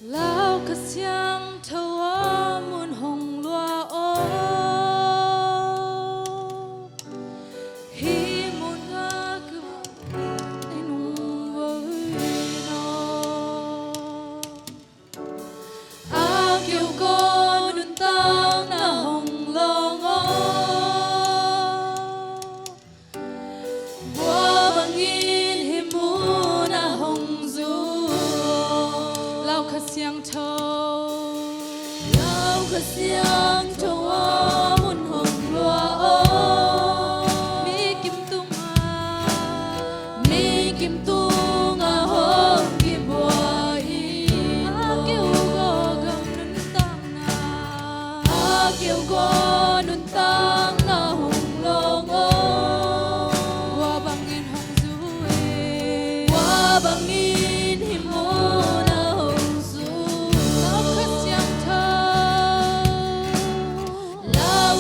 lao cả xiang thâu muôn hồng loa ô hi muôn ngã cứ ai nung với nó áo kêu con đun tang na hồng lo ngó bùa bằng in hi muôn na hồng du lao khát xiang thâu muôn hồng loa ô mi kim tung à hồng ki bùa in kêu go gam nun tang na kêu go nun tang na hồng lo ngô qua bằng in hồng du qua bằng in hi muôn na hồng du lao khát xiang thâu lao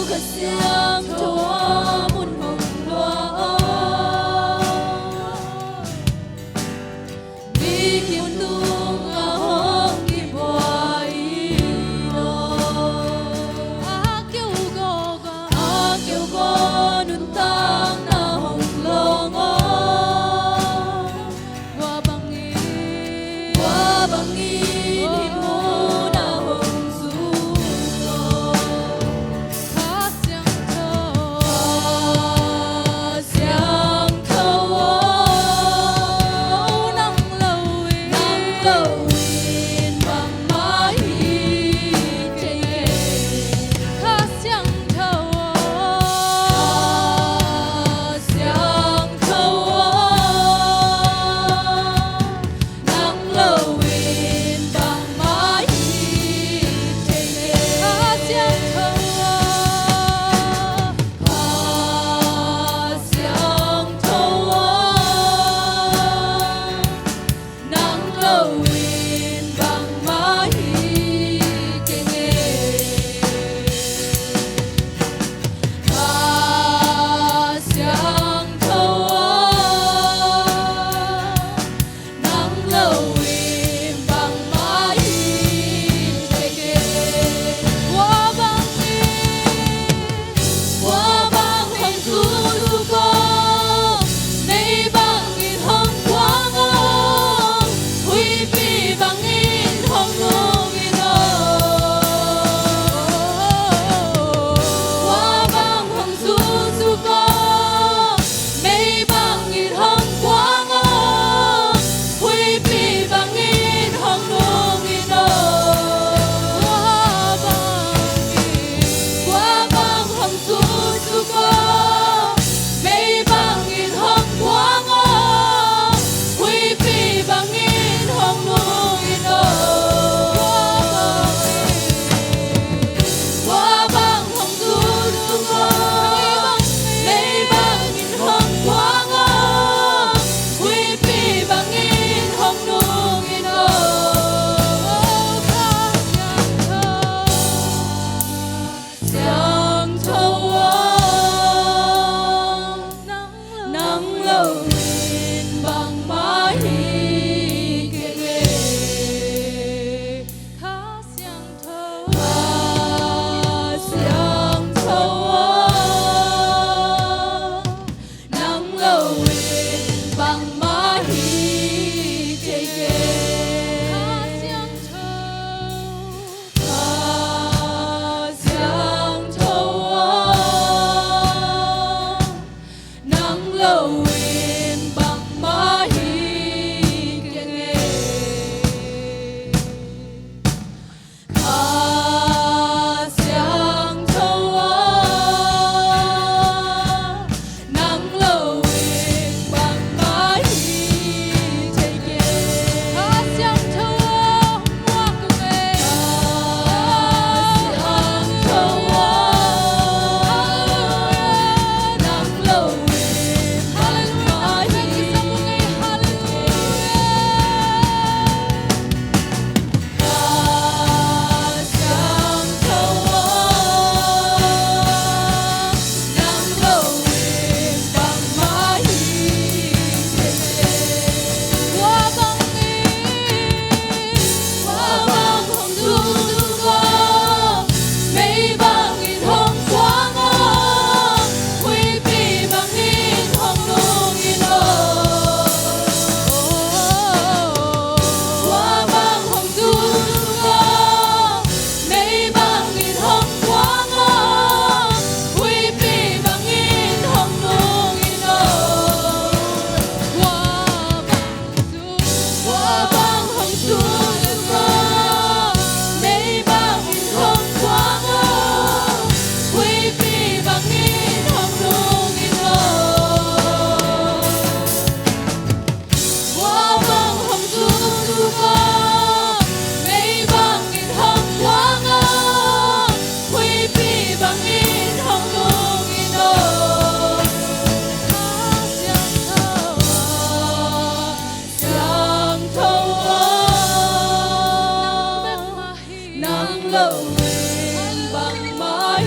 lâu bền bằng mãi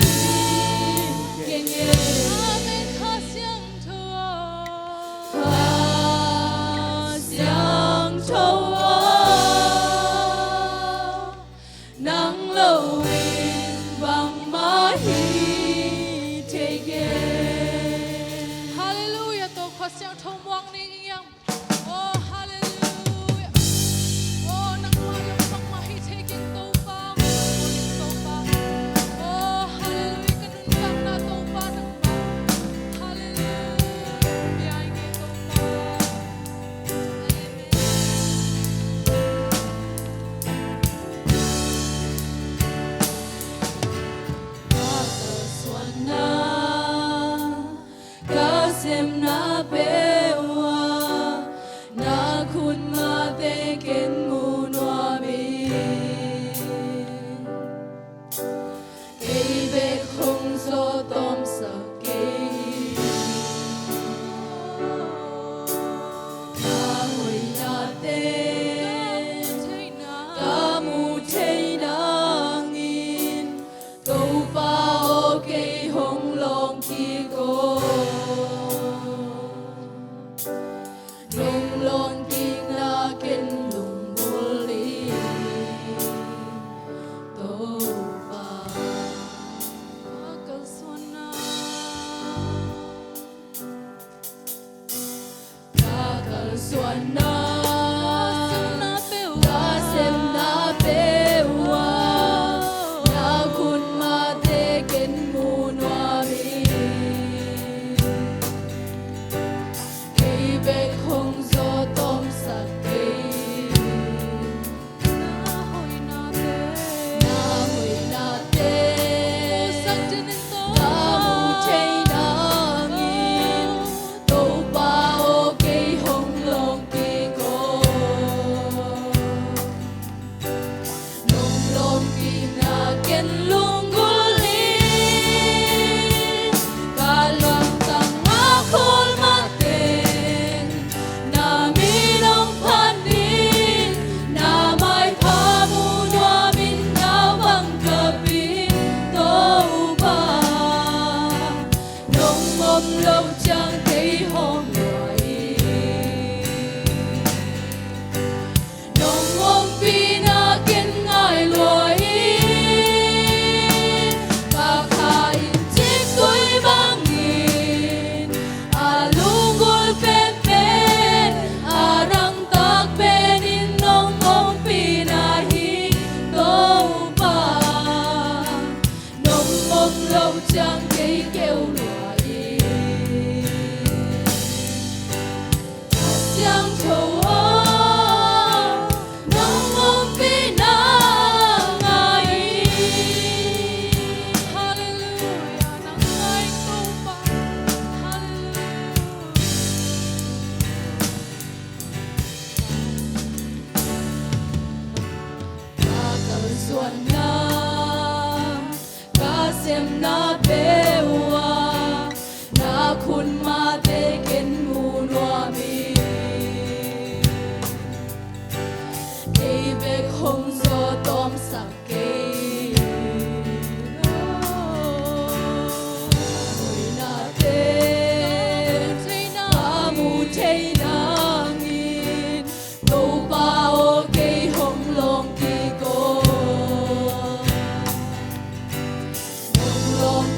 kiên nghị. Amen. Khá xiang châu nắng lâu bền bằng mãi thế ghê. Hallelujah. Tôi khá xiang châu muang ni yang. Oh hallelujah. Oh nang mayong pang mahi taking to pa. Oh hallelujah. Kanun bang na to pa nang ba. Hallelujah. Biyay ni to pa. Kasem na bewa na kun ma teken munwa mi kei bek hong so tom sa kei na hoi na te ka mu thei na ngin to pa o kei hong long ki ko lung lon king na ken lung boli to pa akal swana akal swana kasem na bewa na kun ma te ken munwa mi kei bek hong zo tom sa kei na hoi na te sak jinin to na mu thei na ngin to pa o kei hong long ki ko nong long ki na ken lung guli ka lang tang a khol ma ten na minong panin na may pamunwa min na wang kapin to ba nong mom lâu chẳng thấy hôm ngoài nong mom pina ken ngai loi ka khain chik koi bangin alungol pen pen arang tak penin nong mom pina hi to pa nong mom lâu chẳng thấy kêu loi xiang châu nong mom pina ngai hallelujah nang ngai to pa hallelujah akal swana kasem na bewa na kun ma te ken munwa mi kei bek hong zo tom sa kei hoi na te ka mu thei na ngin to pa o kei hong long ki ko nong long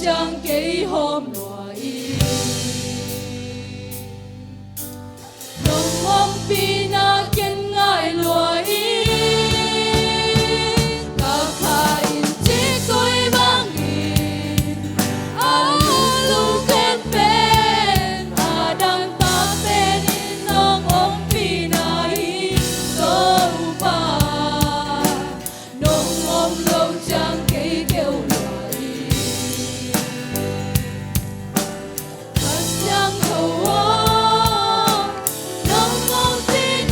chẳng kỹ hôm loại nông mong pina kiên ngại loại cả khain chỉ coi bang in lu ken pen adang ta pen in nong ong pina hi so pa nông mong lâu chẳng kỹ kêu loại hạt giang thầu nông mong tin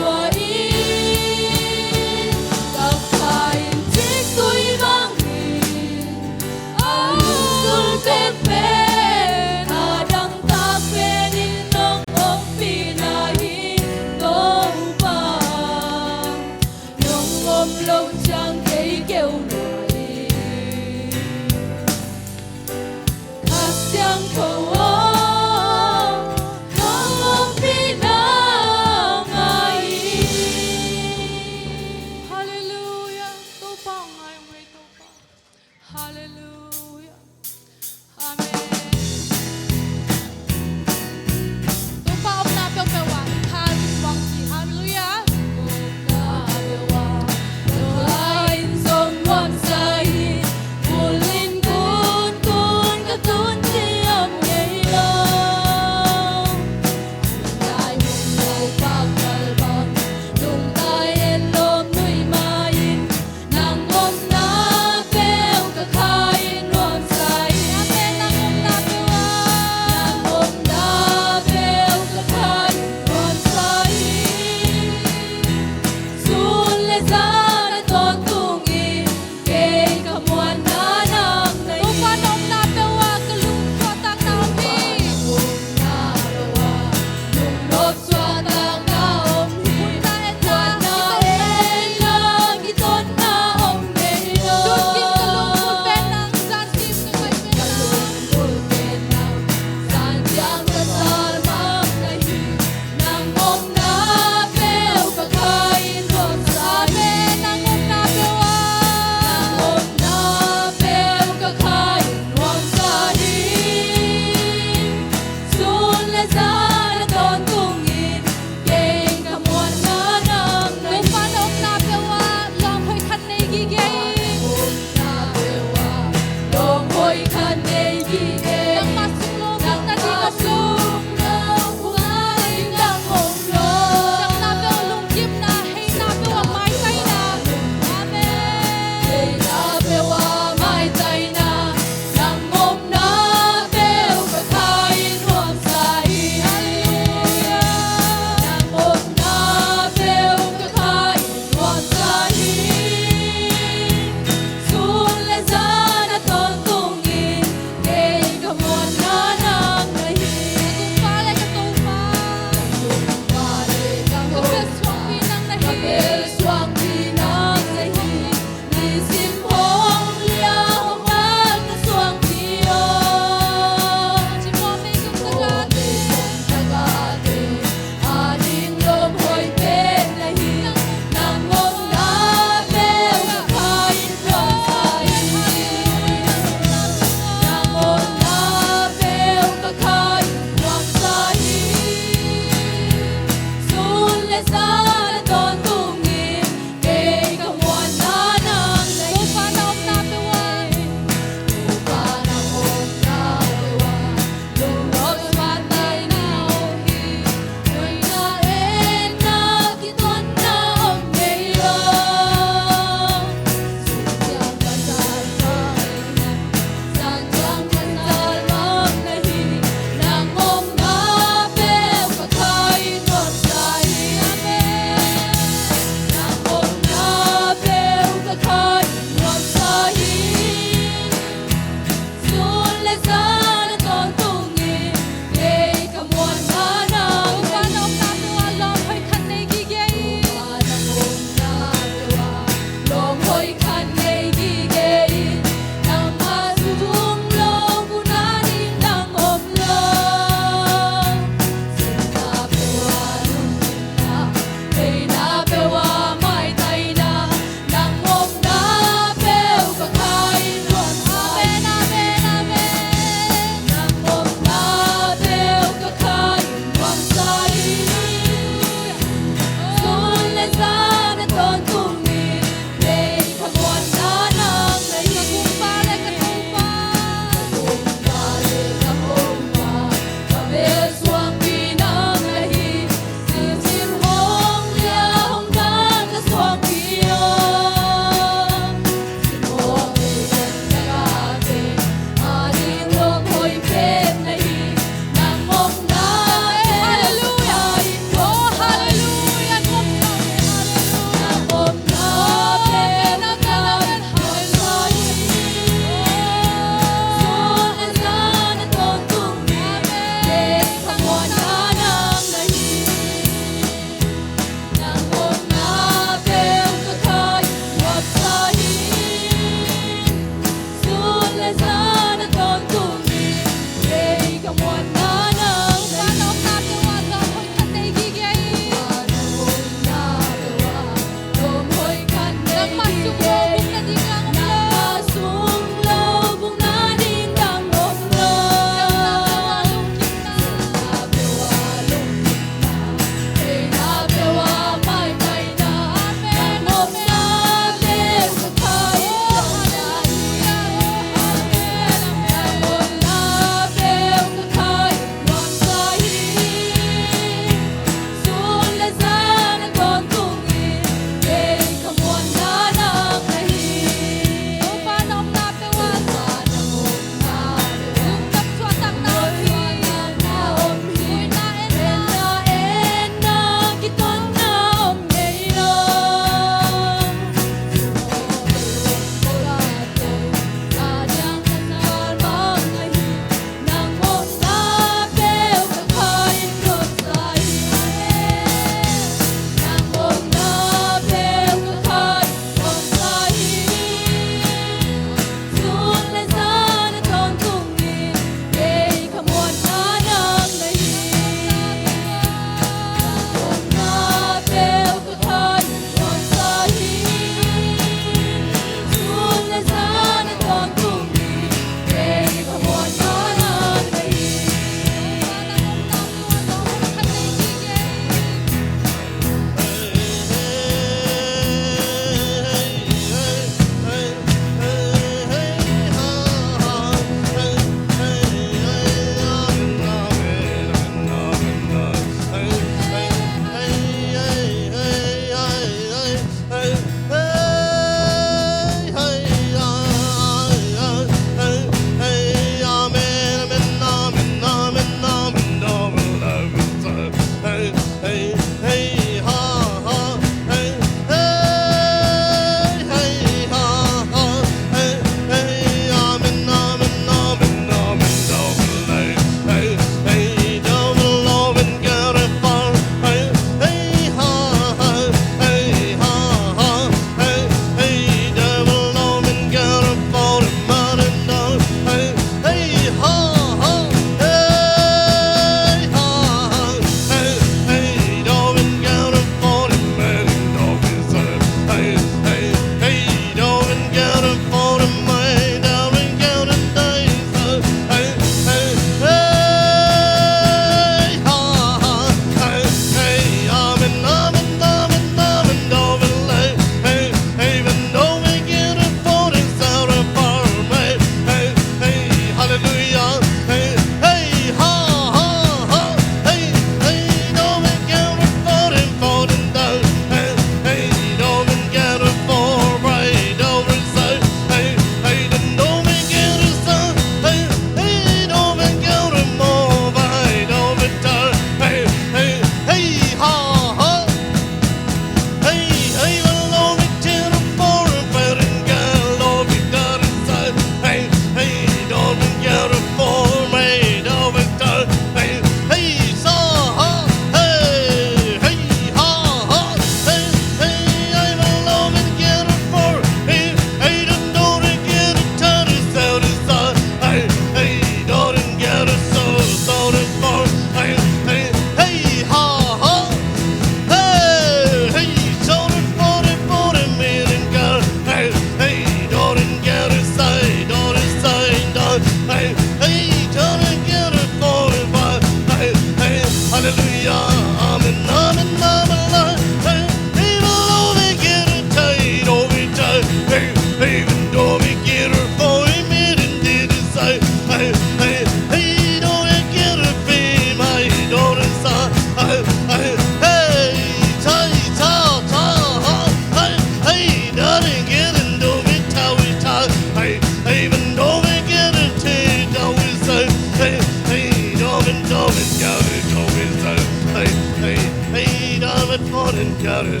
gotta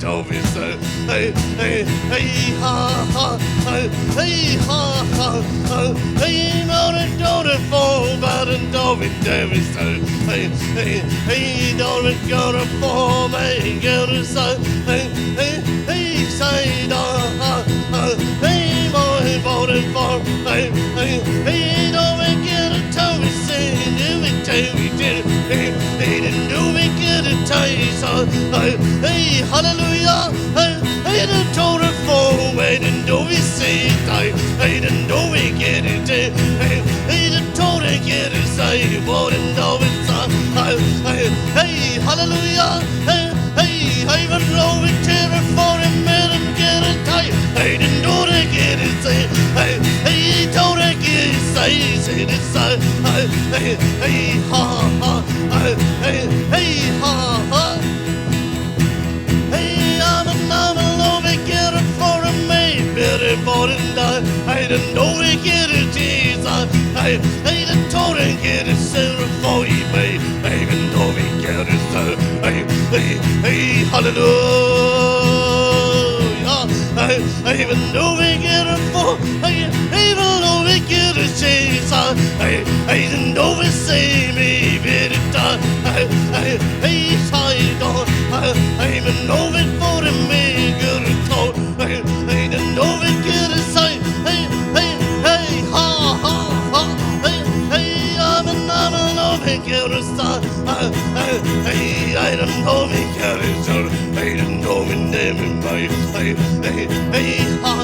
don't be so. Hey, hey, hey, ha, ha, hey, ha, ha, hey, don't fall, but don't be so. Hey, hey, hey, don't gotta fall, man, gotta so. Hey, hey, hey, say, hey, boy, voting for. Hey, hey, hey, don't get a toe, say, do it, hey, hey, do we get a taste? Hey, hallelujah, hey, the total fall, wait, and do we see it? Hey, then do we get it? Hey, the total get it, say, what and do it, hey, hallelujah, hey, but no, we tear it for a minute and get it tight. Hey, then do they get it, say, hey, don't they get it, say this, hey, ha, ha, hey, ha, ha. Hey, I'm a love, get it for a mate, better for and die. I don't know we get it, Jesus. Hey, the total get it, silver for you, babe. Even though we get it, so, hey, hallelujah. Even though we get it for, even though we get it, Jesus. Even though we say me, bit it done. Hey, side on. Even though we for the me, good it told. Even though we get it, say, hey, ha, ha. Hey, I'm a love, get it, son. Hey, I don't know me, get it, son. I don't know me, name in my. Hey, ha,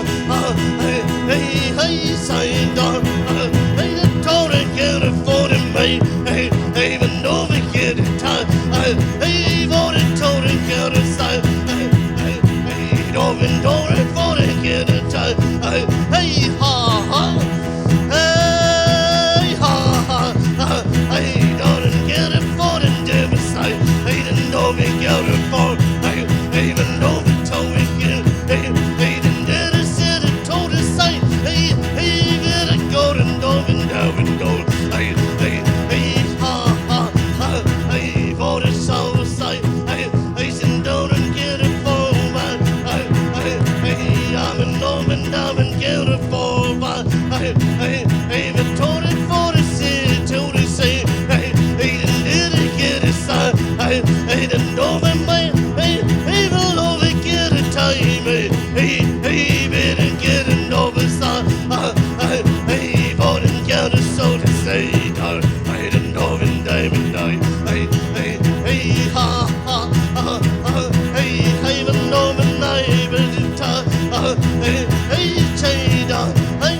hey, side on. Hey, the total get it for the me. Hey, even though we get it, hey, for the total get it, son. Hey, don't even know it for the get it, hey, ha, ha. Hey, ha, ha. Hey, don't get it for the devil side. Hey, didn't know me get it for. Hey, even though we told me get it. Hey, didn't get it, said it, told us, say. Hey, get it, golden, dolphin, down and gold. Hey, ha, ha. Hey, for the soul side. Hey, send down and get it for man. Hey, I'm an Norman, I'm an get it for man. Hey, but told it for the city, told it, say. Hey, didn't get it, son. Hey, the Norman man. Hey, below we get it, time. Hey, better get it over, son. Hey, for the get it, so to say. I don't know when diamond die. Hey, ha, ha. Hey, but Norman, I better talk. Hey, change, hey,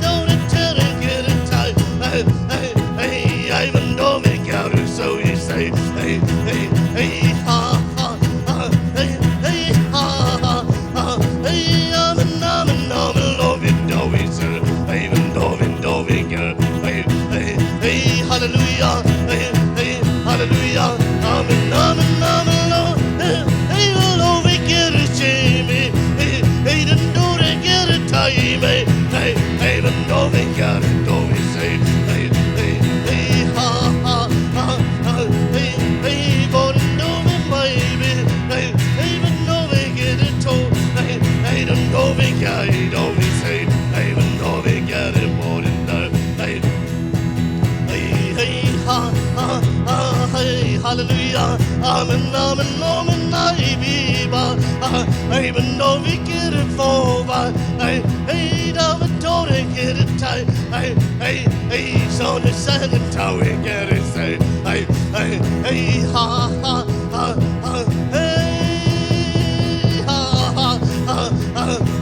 don't tell it, get it tight. Hey, I even know me, got it, so you say. Hey, ha, ha. Hey, ha, ha. Hey, I'm a love it, do it, sir. I even know it, girl. Hey, hallelujah. Hey, hallelujah. I'm a love. Hey, love it, get it, Jamie. Hey, didn't know they get it, time. Hey, even know they got it, do it, say. Hey, ha, ha. Hey, but know me, baby. Hey, but know they get it, told. Hey, don't know they got it, do it, say. Hey, but know they got it, more than that. Hey, ha, hey, hallelujah. I'm an I be, but I even know we get it for, but hey, I'm a told get it tight. Hey, so the sand and tower get it, say. Hey, ha, hey, ha.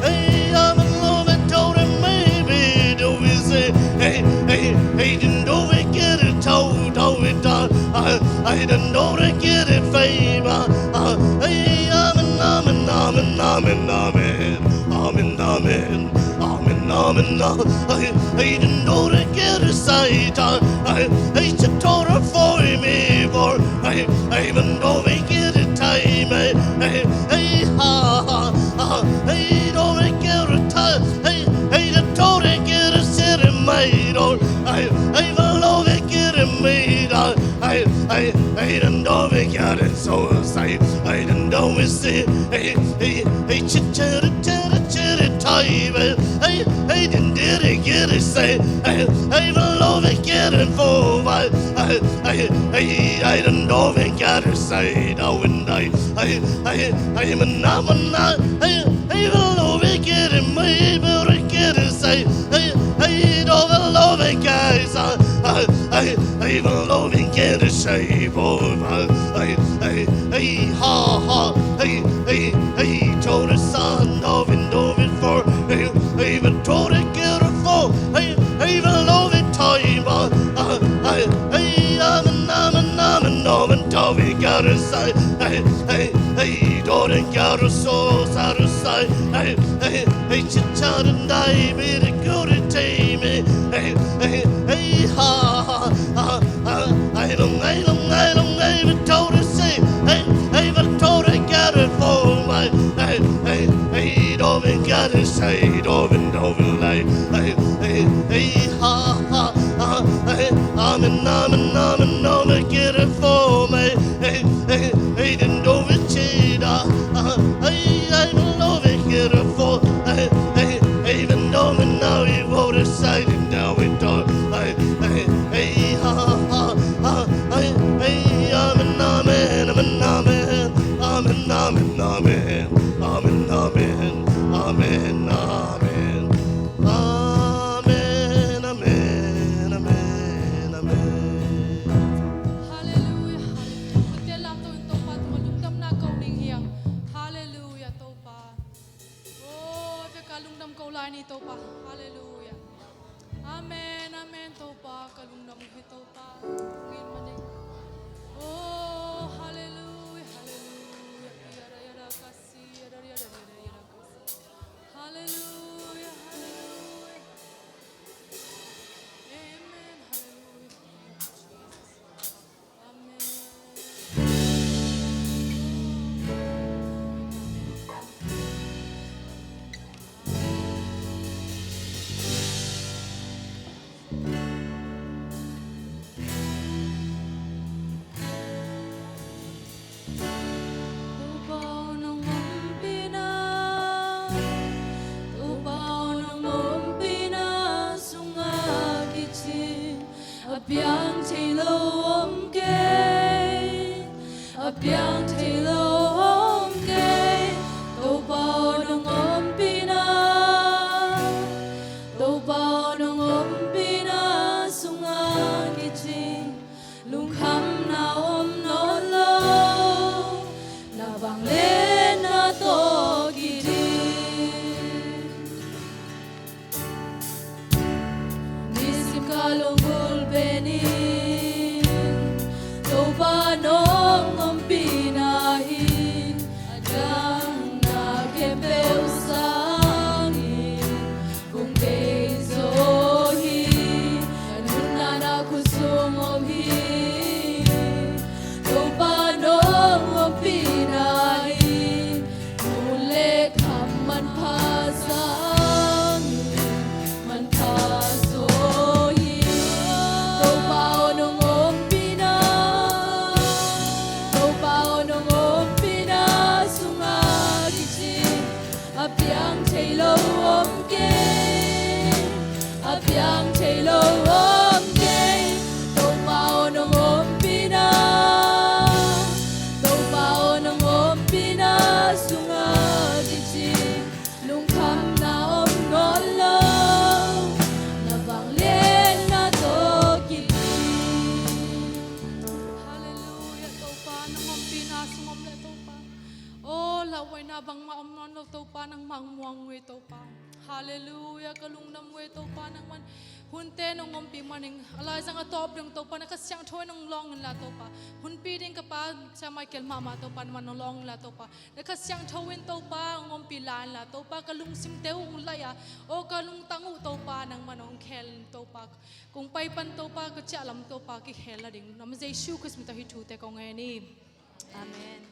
Hey, I'm a love and told him maybe do we say. Hey, didn't know we get it told, it done. I didn't know they get it favor. Hey, I didn't know they get it sight. I just told her for me for. I even know we get it time. Hey, ha, hey, don't they get it time. Hey, the told they get it city made. I even know they get it made. I don't know we got it so say I don't know we see I chit time I didn't get it say I love it get it for I don't know we got it say now and I'm a number I love it get it maybe get it say I don't love it guys I love it get it say boy ha I told the son of it for I even told it get it for I love it time I'm a no we gotta say don't gotta so satisfied I chit-chat and I made a good team I don't even told to say I even told I got it for my I don't even gotta say don't lie I'm get it for me I didn't know it cheat I love it get it for even though now he wrote a side and now we don't Hallelujah. Kunti lam to in topa to kalungdam na kau ning hiang. Hallelujah topa. Oh, pe kalungdam kau lai ni topa. Hallelujah. Amen, amen topa kalungdam hi topa. Ngin maning. Oh, hallelujah, hallelujah. Yara yara kasi, yara yara yara yara kasi. Hallelujah, hallelujah. Amen, hallelujah. Amen. Tubaw ng umpina, tubaw ng umpina, sungagitsin, apyang tilo omgay, apyang tilo omgay, tubaw ng umpina, tubaw ng umpina, sungagitsin, lungkham na omnolo, nabanglen na togidin. Nisim kalungul benin, tobanong umpinahin, adang nakepeu sa angin, kung keizohi, kanuna na kusumomhi, tobanong umpinahin, mulek man pasangin, man pasohi, tobao ng umpina, tobao ng umpina, sungagitsin, apyang telo omgay, apyang telo omgay, tobao ng umpina, tobao ng umpina, sungagitsin, lungkham na omnolo, nabanglen na togidin. Hallelujah, topa ng umpina, sumamla topa. Oh, laway na bang maomnono topa ng mangmuangwe topa. Hallelujah, kalungnamwe topa ng man hunte ng umpi maning alay sang atop ng topa nakasyang thoy ng long la topa. Hunpi ding kapa sa Michael mama topa naman ng long la topa. Nakasyang thoyin topa ang umpi lan la topa kalungsim teu ang laya o kalung tangu topa ng manong kel topa. Kung paipan topa ka chalam topa ki hela ding. Namazay shukus mito hitute ko ngayon. Amen.